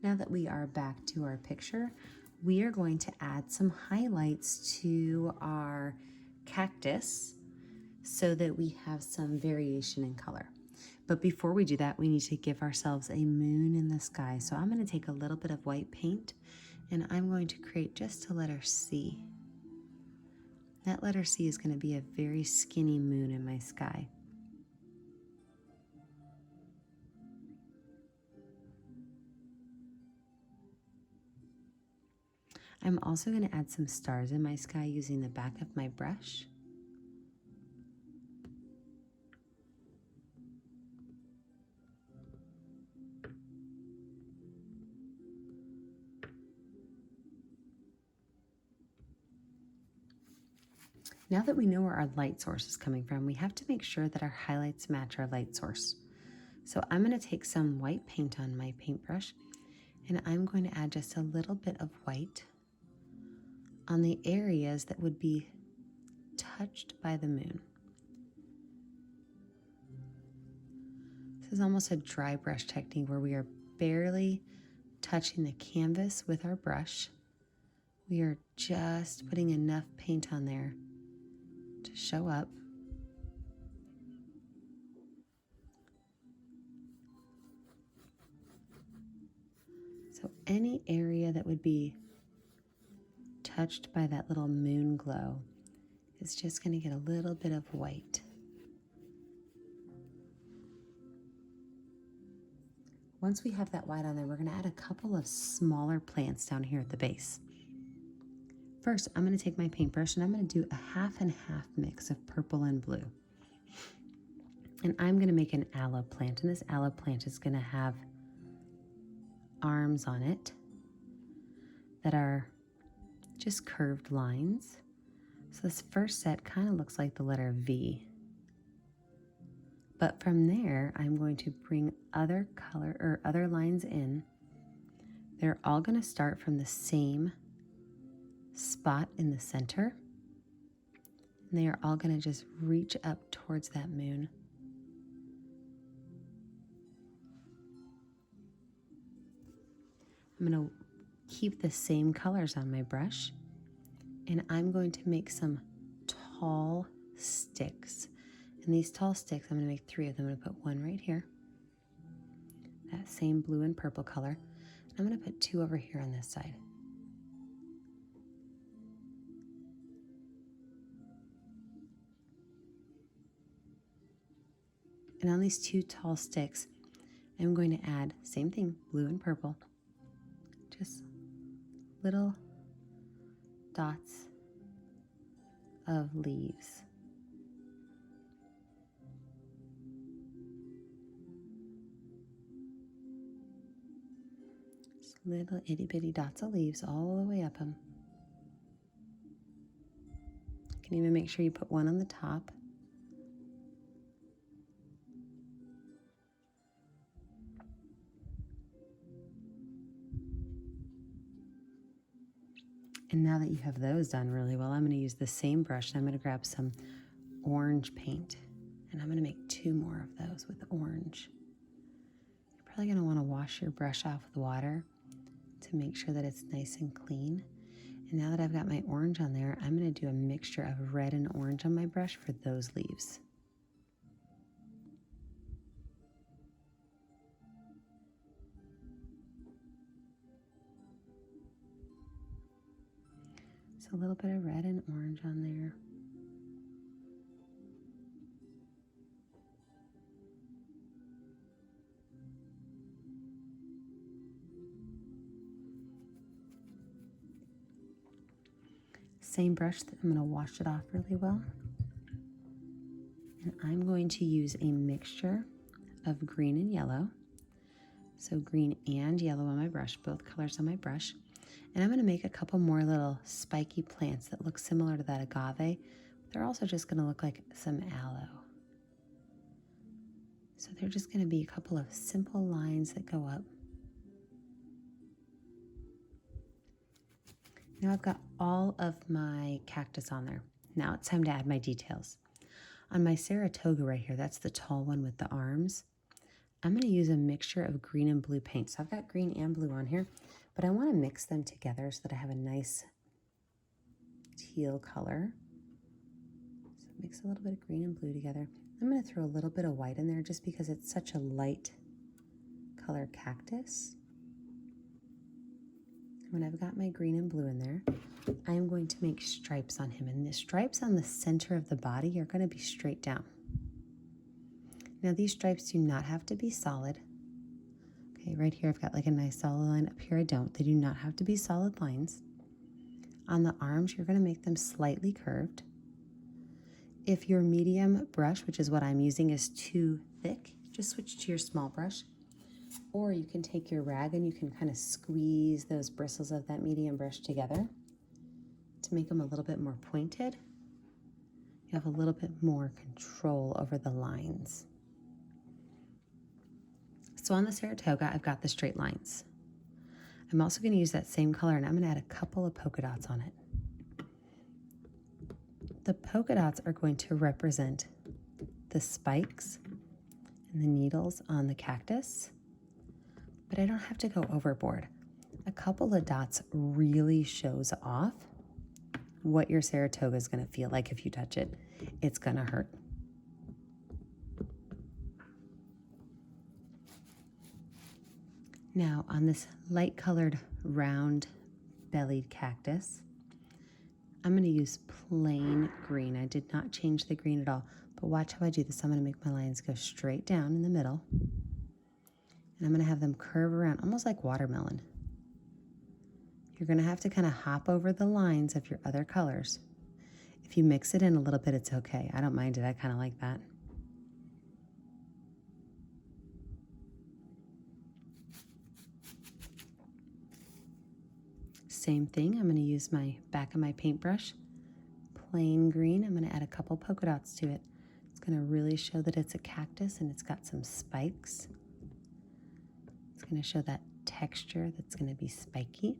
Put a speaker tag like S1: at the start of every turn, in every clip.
S1: Now that we are back to our picture, we are going to add some highlights to our cactus so that we have some variation in color. But before we do that, we need to give ourselves a moon in the sky. So I'm going to take a little bit of white paint and I'm going to create just a letter C. That letter C is going to be a very skinny moon in my sky. I'm also going to add some stars in my sky using the back of my brush. Now that we know where our light source is coming from, we have to make sure that our highlights match our light source. So I'm going to take some white paint on my paintbrush and I'm going to add just a little bit of white on the areas that would be touched by the moon. This is almost a dry brush technique where we are barely touching the canvas with our brush. We are just putting enough paint on there to show up. So any area that would be touched by that little moon glow is just going to get a little bit of white. Once we have that white on there, we're going to add a couple of smaller plants down here at the base. First, I'm going to take my paintbrush and I'm going to do a half and half mix of purple and blue. And I'm going to make an aloe plant, and this aloe plant is going to have arms on it that are just curved lines. So this first set kind of looks like the letter V. But from there, I'm going to bring other lines in. They're all going to start from the same spot in the center. And they are all going to just reach up towards that moon. I'm going to keep the same colors on my brush, and I'm going to make some tall sticks. And these tall sticks, I'm going to make 3 of them. I'm going to put one right here, that same blue and purple color. I'm going to put 2 over here on this side. And on these 2 tall sticks, I'm going to add, same thing, blue and purple, just little dots of leaves. Just little itty bitty dots of leaves all the way up them. You can even make sure you put one on the top. And now that you have those done really well, I'm going to use the same brush and I'm going to grab some orange paint. And I'm going to make 2 more of those with orange. You're probably going to want to wash your brush off with water to make sure that it's nice and clean. And now that I've got my orange on there, I'm going to do a mixture of red and orange on my brush for those leaves. So a little bit of red and orange on there. Same brush, that I'm going to wash it off really well. And I'm going to use a mixture of green and yellow. So green and yellow on my brush, both colors on my brush. And I'm going to make a couple more little spiky plants that look similar to that agave. They're also just going to look like some aloe. So they're just going to be a couple of simple lines that go up. Now I've got all of my cactus on there. Now it's time to add my details. On my Saratoga right here, that's the tall one with the arms, I'm going to use a mixture of green and blue paint. So I've got green and blue on here, but I want to mix them together so that I have a nice teal color. So mix a little bit of green and blue together. I'm going to throw a little bit of white in there just because it's such a light color cactus. When I've got my green and blue in there, I'm going to make stripes on him. And the stripes on the center of the body are going to be straight down. Now these stripes do not have to be solid. Okay, right here I've got like a nice solid line. Up here I don't. They do not have to be solid lines. On the arms, you're going to make them slightly curved. If your medium brush, which is what I'm using, is too thick, just switch to your small brush. Or you can take your rag and you can kind of squeeze those bristles of that medium brush together to make them a little bit more pointed. You have a little bit more control over the lines. So on the Saratoga, I've got the straight lines. I'm also going to use that same color and I'm going to add a couple of polka dots on it. The polka dots are going to represent the spikes and the needles on the cactus, but I don't have to go overboard. A couple of dots really shows off what your Saratoga is going to feel like if you touch it. It's going to hurt. Now on this light colored round bellied cactus, I'm going to use plain green. I did not change the green at all, but watch how I do this. I'm going to make my lines go straight down in the middle, and I'm going to have them curve around almost like watermelon. You're going to have to kind of hop over the lines of your other colors. If you mix it in a little bit, it's okay. I don't mind it. I kind of like that. Same thing, I'm going to use my back of my paintbrush, plain green. I'm going to add a couple polka dots to it. It's going to really show that it's a cactus and it's got some spikes. It's going to show that texture that's going to be spiky.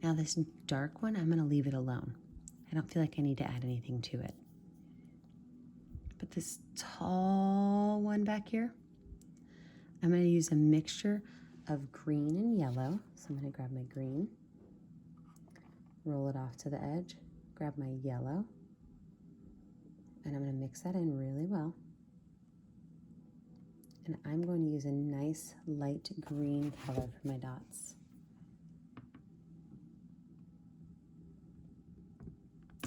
S1: Now this dark one, I'm going to leave it alone. I don't feel like I need to add anything to it. But this tall one back here, I'm going to use a mixture of green and yellow. So I'm going to grab my green, roll it off to the edge, grab my yellow, and I'm going to mix that in really well. And I'm going to use a nice light green color for my dots.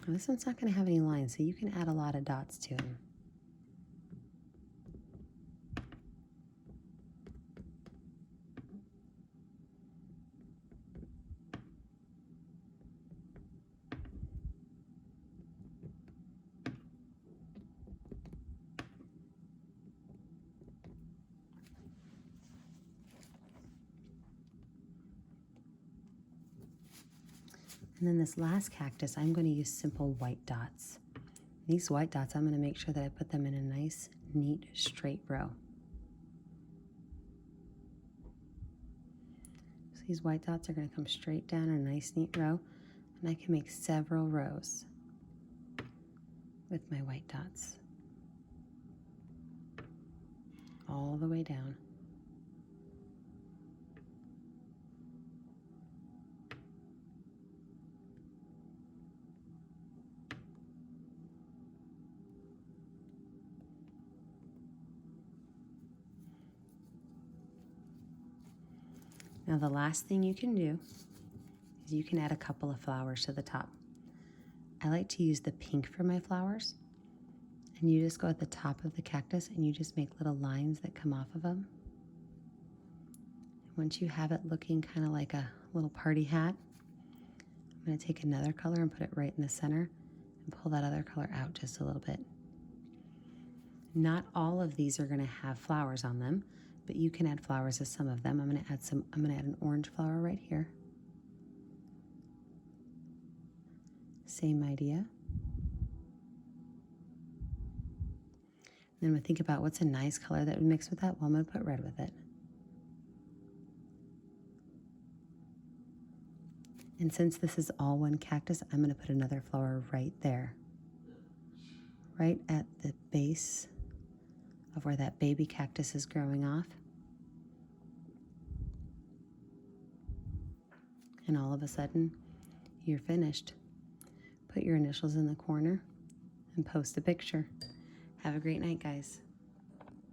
S1: Now, this one's not going to have any lines, so you can add a lot of dots to it. And then this last cactus, I'm going to use simple white dots. These white dots, I'm going to make sure that I put them in a nice, neat, straight row. So these white dots are going to come straight down in a nice, neat row, and I can make several rows with my white dots all the way down. Now the last thing you can do is you can add a couple of flowers to the top. I like to use the pink for my flowers, and you just go at the top of the cactus and you just make little lines that come off of them. Once you have it looking kind of like a little party hat, I'm going to take another color and put it right in the center and pull that other color out just a little bit. Not all of these are going to have flowers on them, but you can add flowers to some of them. I'm going to add an orange flower right here. Same idea. And then we think about what's a nice color that would mix with that. Well, I'm going to put red with it. And since this is all one cactus, I'm going to put another flower right there, right at the base of where that baby cactus is growing off. And all of a sudden, you're finished. Put your initials in the corner and post a picture. Have a great night, guys.